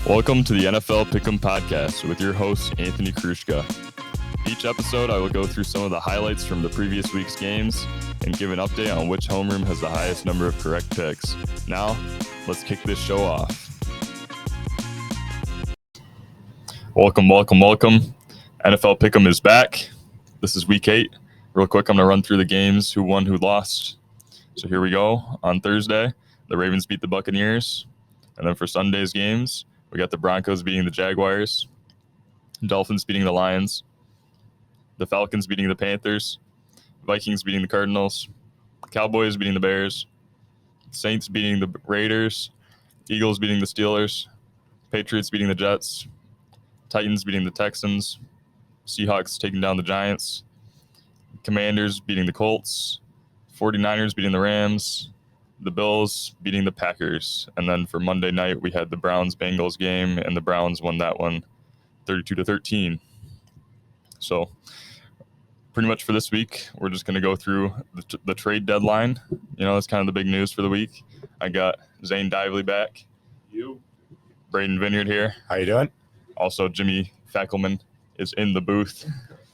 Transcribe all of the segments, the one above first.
Welcome to the NFL Pick'em Podcast with your host, Anthony Kruszka. Each episode, I will go through some of the highlights from the previous week's games and give an update on which homeroom has the highest number of correct picks. Now, let's kick this show off. Welcome. NFL Pick'em is back. This is week 8. Real quick, I'm going to run through the games, who won, who lost. So here we go. On Thursday, the Ravens beat the Buccaneers. And then for Sunday's games, we got the Broncos beating the Jaguars, Dolphins beating the Lions, the Falcons beating the Panthers, Vikings beating the Cardinals, Cowboys beating the Bears, Saints beating the Raiders, Eagles beating the Steelers, Patriots beating the Jets, Titans beating the Texans, Seahawks taking down the Giants, Commanders beating the Colts, 49ers beating the Rams, the Bills beating the Packers. And then for Monday night, we had the Browns-Bengals game, and the Browns won that one 32-13. So pretty much for this week, we're just going to go through the trade deadline. You know, that's kind of the big news for the week. I got Zane Dively back. You. Braden Vineyard here. How you doing? Also, Jimmy Fackelman is in the booth.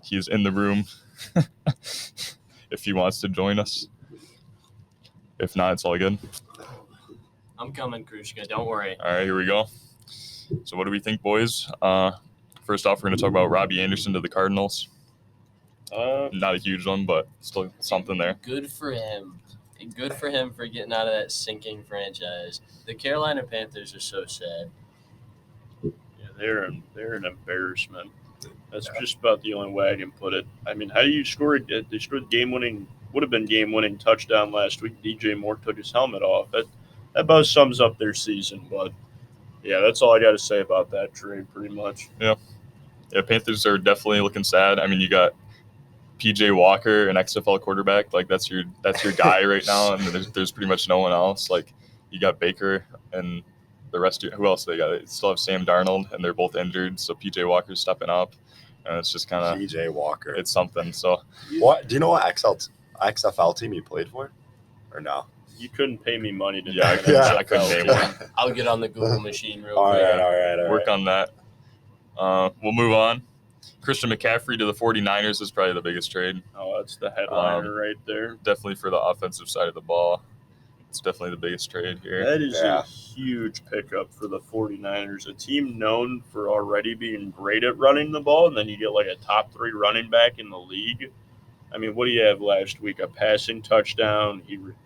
He is in the room if he wants to join us. If not, it's all good. I'm coming, Kruszka. Don't worry. All right, here we go. So what do we think, boys? First off, we're going to talk about Robbie Anderson to the Cardinals. Not a huge one, but still something there. Good for him. Good for him for getting out of that sinking franchise. The Carolina Panthers are so sad. Yeah, they're an embarrassment. That's just about the only way I can put it. I mean, how do you score? They scored would have been game-winning touchdown last week. DJ Moore took his helmet off. That about sums up their season. But yeah, that's all I got to say about that trade, pretty much. Yeah, Panthers are definitely looking sad. I mean, you got PJ Walker, an XFL quarterback. Like that's your guy right now, and there's pretty much no one else. Like you got Baker and the rest of who else they got? They still have Sam Darnold, and they're both injured. So PJ Walker's stepping up, and it's just kind of PJ Walker. It's something. So what? Do you know what XFL team you played for, or no? You couldn't pay me money to I couldn't name one. I'll get on the Google machine real All quick. right. Work on that. We'll move on. Christian McCaffrey to the 49ers is probably the biggest trade. Oh, that's the headliner right there. Definitely for the offensive side of the ball. It's definitely the biggest trade here. That is a huge pickup for the 49ers, a team known for already being great at running the ball, and then you get like a top 3 running back in the league. I mean, what do you have last week? A passing touchdown.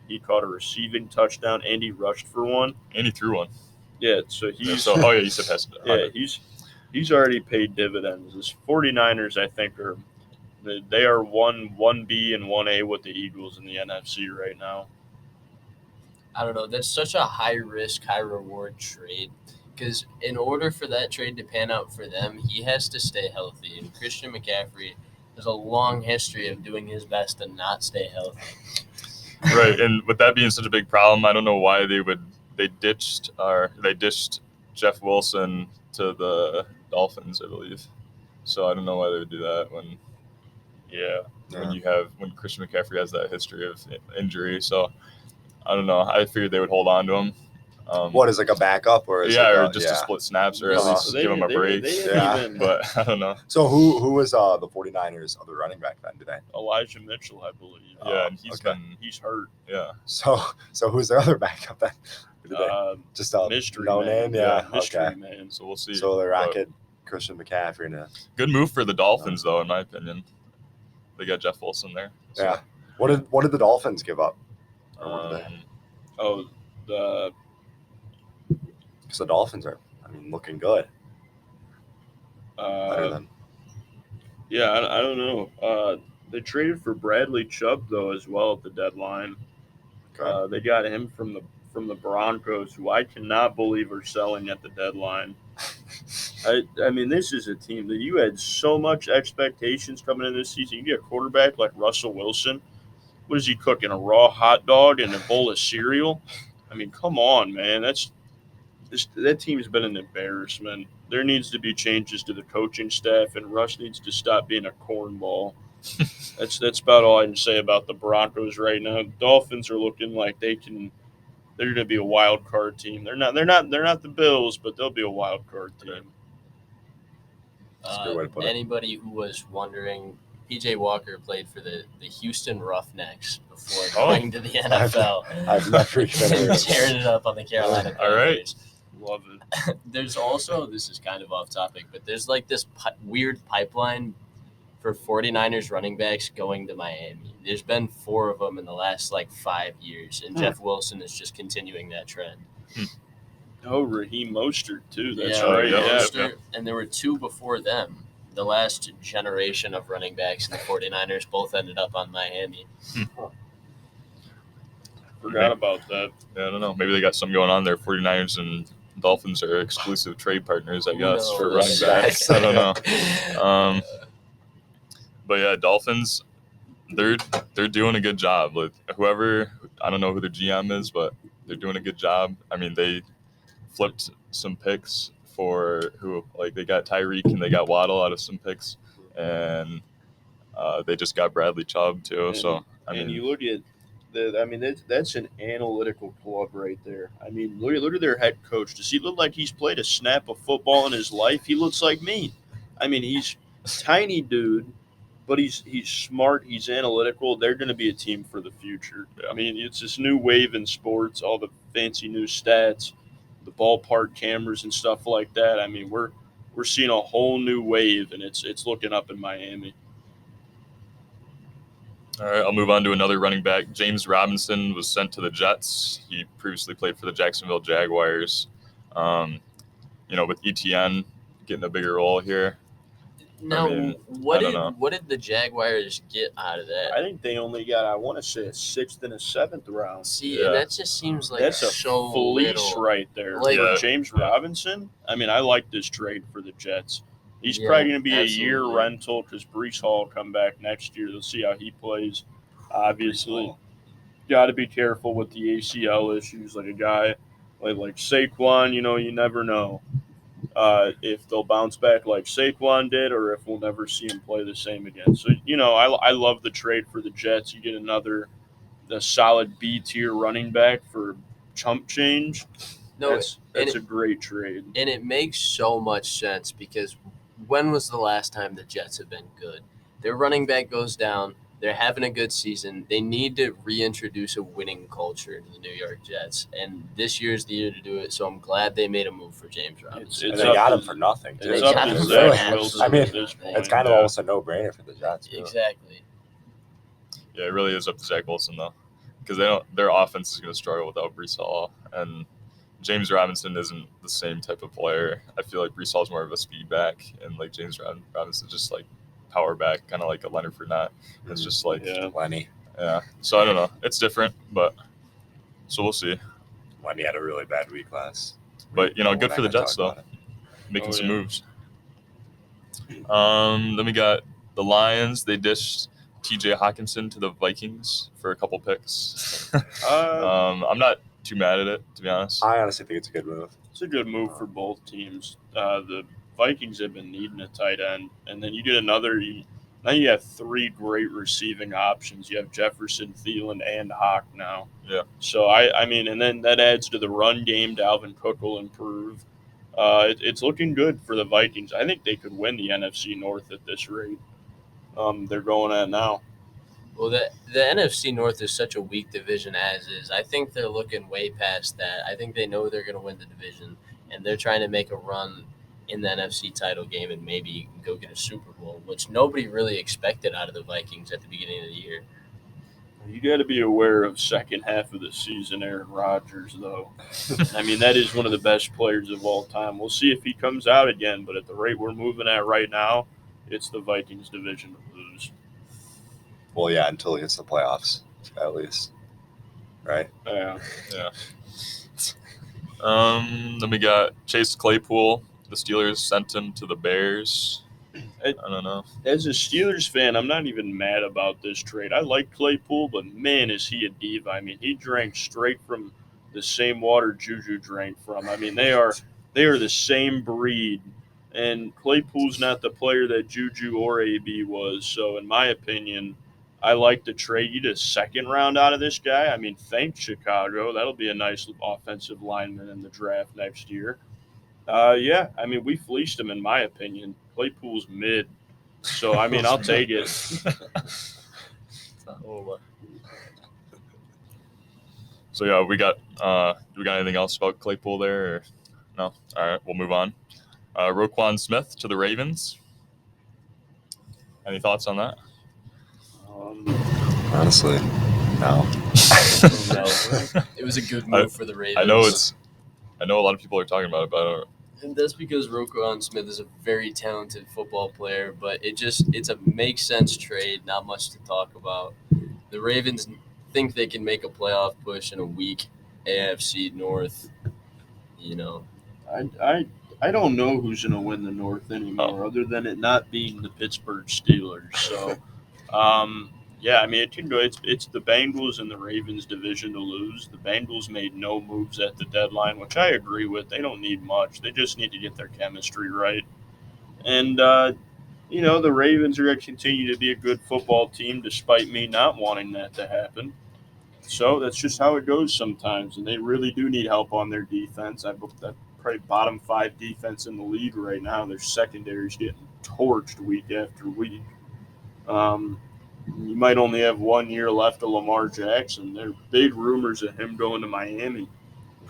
He caught a receiving touchdown, and he rushed for one. And he threw one. Yeah, so he's you said passing. Yeah, he's already paid dividends. This 49ers, I think, they are 1B and 1A with the Eagles in the NFC right now. I don't know. That's such a high-risk, high-reward trade because in order for that trade to pan out for them, he has to stay healthy. And Christian McCaffrey has a long history of doing his best to not stay healthy. Right, and with that being such a big problem, I don't know why they ditched Jeff Wilson to the Dolphins, I believe. So I don't know why they would do that when Christian McCaffrey has that history of injury. So I don't know. I figured they would hold on to him. What is like a backup or to split snaps or at least give him a break. But I don't know. So who was the 49ers other running back then? Did they? Elijah Mitchell, I believe. Yeah, and he's hurt. Yeah. So who's their other backup then? Just a mystery name. Yeah. Mystery man. So we'll see. So the Rocket, Christian McCaffrey, and good move for the Dolphins though, in my opinion. They got Jeff Wilson there. So. Yeah. What did the Dolphins give up? Because the Dolphins are, looking good. Better than. Yeah, I don't know. They traded for Bradley Chubb though as well at the deadline. Okay. They got him from the Broncos, who I cannot believe are selling at the deadline. I mean, this is a team that you had so much expectations coming in this season. You get a quarterback like Russell Wilson. What is he cooking? A raw hot dog and a bowl of cereal? I mean, come on, man. That team's been an embarrassment. There needs to be changes to the coaching staff, and Russ needs to stop being a cornball. That's about all I can say about the Broncos right now. Dolphins are looking like they can they're going to be a wild card team. They're not the Bills, but they'll be a wild card team. That's a good way to put it. Anybody who was wondering, PJ Walker played for the Houston Roughnecks before going to the NFL. I've never even heard of it. Tearing it up on the Carolina Panthers. All right. Love it. There's also, this is kind of off topic, but there's like this weird pipeline for 49ers running backs going to Miami. There's been 4 of them in the last like 5 years, and Jeff Wilson is just continuing that trend. Oh, Raheem Mostert too. That's Yeah, right. yeah. Mostert, and there were 2 before them. The last generation of running backs in the 49ers both ended up on Miami. Forgot about that. Yeah, I don't know. Maybe they got something going on there. 49ers and Dolphins are exclusive trade partners, I guess, for running backs. I don't know. But yeah, Dolphins, they're doing a good job. Like whoever, I don't know who the GM is, but they're doing a good job. I mean, they flipped some picks for who, like they got Tyreek and they got Waddle out of some picks, and they just got Bradley Chubb too. So I mean, you look at that's an analytical club right there. I mean, look at their head coach. Does he look like he's played a snap of football in his life? He looks like me. I mean, he's tiny dude, but he's smart. He's analytical. They're going to be a team for the future. I mean, it's this new wave in sports, all the fancy new stats, the ballpark cameras and stuff like that. I mean, we're seeing a whole new wave, and it's looking up in Miami. all right, I'll move on to another running back. James Robinson was sent to the Jets. He previously played for the Jacksonville Jaguars. With ETN getting a bigger role here. Now, I mean, what I don't did the Jaguars get out of that? I think they only got, I want to say, a 6th and a 7th round. See, Yeah. and that just seems like That's a so fleece little. right there. Like- For James Robinson, I mean, I like this trade for the Jets. He's Yeah, probably going to be a year absolutely. rental because Brees Hall will come back next year. They'll see how he plays. Obviously, got to be careful with the ACL issues. Like a guy like Saquon, you never know if they'll bounce back like Saquon did or if we'll never see him play the same again. So, I love the trade for the Jets. You get a solid B-tier running back for chump change. No, That's and a great trade. And it makes so much sense because when was the last time the Jets have been good? Their running back goes down. They're having a good season. They need to reintroduce a winning culture to the New York Jets, and this year's the year to do it. So I'm glad they made a move for James Robinson. And they got him for nothing, too. It's They up got to him Zach for Wilson I mean, at this point. It's kind of almost a no-brainer for the Jets. Too. Exactly. Yeah, it really is up to Zach Wilson though, because their offense is going to struggle without Brees Hall, and James Robinson isn't the same type of player. I feel like Brees Hall is more of a speed back, and like James Robinson just like power back, kind of like a Leonard Fournette. It's just like Lenny. yeah. So I don't know. It's different, but so we'll see. Lenny had a really bad week last. But good for the Jets though, About it. making some yeah. moves. Then we got the Lions. They dished T.J. Hawkinson to the Vikings for a couple picks. I'm not too mad at it, to be honest. I honestly think it's a good move. It's a good move for both teams. The Vikings have been needing a tight end, and then you get another. Now you have 3 great receiving options. You have Jefferson, Thielen, and Hawk now. Yeah. So I mean, and then that adds to the run game. Dalvin Cook will improve. It's looking good for the Vikings. I think they could win the NFC North at this rate. They're going at now. Well, the NFC North is such a weak division as is. I think they're looking way past that. I think they know they're going to win the division, and they're trying to make a run in the NFC title game and maybe go get a Super Bowl, which nobody really expected out of the Vikings at the beginning of the year. You got to be aware of second half of the season, Aaron Rodgers, though. I mean, that is one of the best players of all time. We'll see if he comes out again, but at the rate we're moving at right now, it's the Vikings division to lose. Well, yeah, until he hits the playoffs, at least. Right? Yeah. Then we got Chase Claypool. The Steelers sent him to the Bears. I don't know. As a Steelers fan, I'm not even mad about this trade. I like Claypool, but man, is he a diva. I mean, he drank straight from the same water Juju drank from. I mean, they are the same breed. And Claypool's not the player that Juju or AB was. So, in my opinion, I like the trade. You get a second round out of this guy. I mean, thank Chicago. That'll be a nice offensive lineman in the draft next year. Yeah, I mean, we fleeced him, in my opinion. Claypool's mid. So, I mean, I'll take it. So yeah, we got. Do we got anything else about Claypool there? Or? No. All right, we'll move on. Roquan Smith to the Ravens. Any thoughts on that? Honestly, no. It was a good move for the Ravens. I know a lot of people are talking about it, but I don't. And that's because Roquan Smith is a very talented football player, but it's a make sense trade, not much to talk about. The Ravens think they can make a playoff push in a weak AFC North. I don't know who's going to win the North anymore, other than it not being the Pittsburgh Steelers. So, yeah, I mean, it can go. It's the Bengals and the Ravens division to lose. The Bengals made no moves at the deadline, which I agree with. They don't need much. They just need to get their chemistry right. And, the Ravens are going to continue to be a good football team, despite me not wanting that to happen. So that's just how it goes sometimes. And they really do need help on their defense. I booked that probably bottom 5 defense in the league right now. Their secondary's getting torched week after week. You might only have 1 year left of Lamar Jackson. There are big rumors of him going to Miami.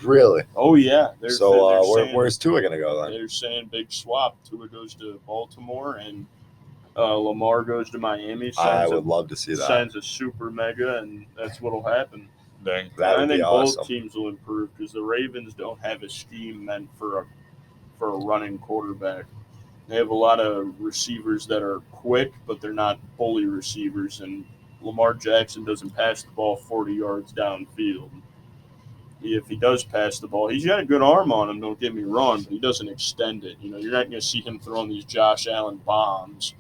Really? Oh, yeah. Where's Tua going to go then? They're saying big swap. Tua goes to Baltimore and Lamar goes to Miami. I would love to see that. Signs a super mega, and that's what will happen. Dang. That would be awesome. Both teams will improve because the Ravens don't have a scheme meant for a running quarterback. They have a lot of receivers that are quick, but they're not bully receivers. And Lamar Jackson doesn't pass the ball 40 yards downfield. If he does pass the ball, he's got a good arm on him, don't get me wrong, but he doesn't extend it. You're not going to see him throwing these Josh Allen bombs.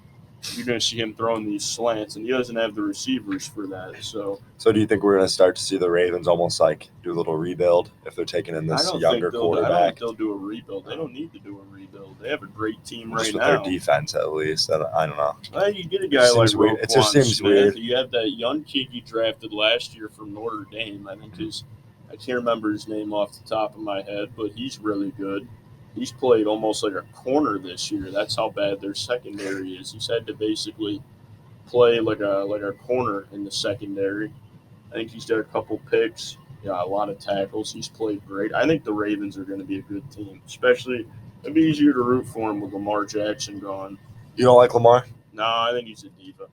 You're going to see him throwing these slants, and he doesn't have the receivers for that. So do you think we're going to start to see the Ravens almost like do a little rebuild if they're taking in this younger quarterback? I don't think they'll do a rebuild. They don't need to do a rebuild. They have a great team right now. With their defense, at least. I don't know. Well, you get a guy like Roquan It just seems Smith. weird. You have that young kid you drafted last year from Notre Dame. I can't remember his name off the top of my head, but he's really good. He's played almost like a corner this year. That's how bad their secondary is. He's had to basically play like a corner in the secondary. I think he's got a couple picks, a lot of tackles. He's played great. I think the Ravens are going to be a good team, especially it'd be easier to root for him with Lamar Jackson gone. You don't like Lamar? No, I think he's a diva.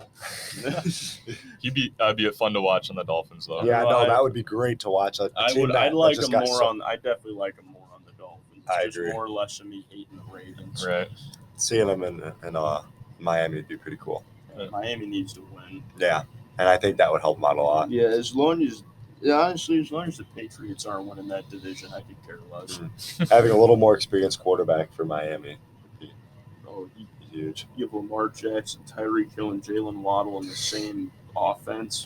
That'd be fun to watch on the Dolphins, though. Yeah, no, that would be great to watch. I definitely like him more on the Dolphins. I agree. More or less than me hating the Ravens. Right. Seeing them in Miami would be pretty cool. Miami needs to win. Yeah, and I think that would help them out a lot. Yeah, as long as the Patriots aren't winning that division, I could care less. Having a little more experienced quarterback for Miami would be huge. You have Lamar Jackson, Tyreek Hill, and Jalen Waddle in the same offense.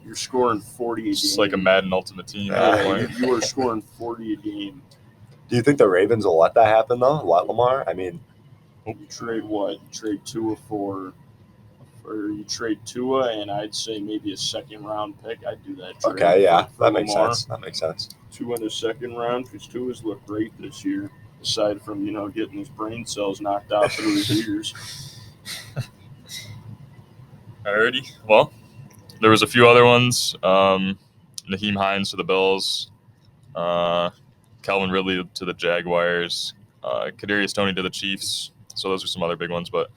You're scoring 40 a game. It's like a Madden Ultimate Team. You are scoring 40 a game. Do you think the Ravens will let that happen, though? Let Lamar? I mean, you trade what? You trade Tua you trade Tua, and I'd say maybe a second-round pick. I'd do that trade. Okay, yeah, that makes sense. Tua in the second round, because Tua's looked great this year, aside from, getting his brain cells knocked out through his ears. Alrighty. Well, there was a few other ones. Naheem Hines to the Bills. Calvin Ridley to the Jaguars. Kadarius Toney to the Chiefs. So those are some other big ones, but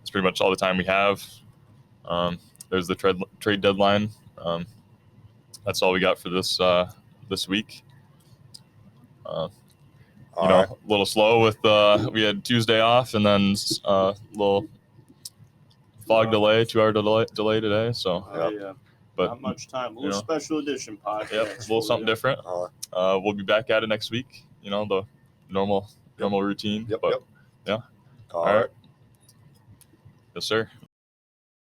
it's pretty much all the time we have. There's the trade deadline. That's all we got for this week. A little slow with we had Tuesday off and then a little fog delay, 2 hour delay today. So but not much time. A little special edition podcast. Yep, a little something different. We'll be back at it next week. The normal routine. Yep. Yeah. All right. Yes, sir.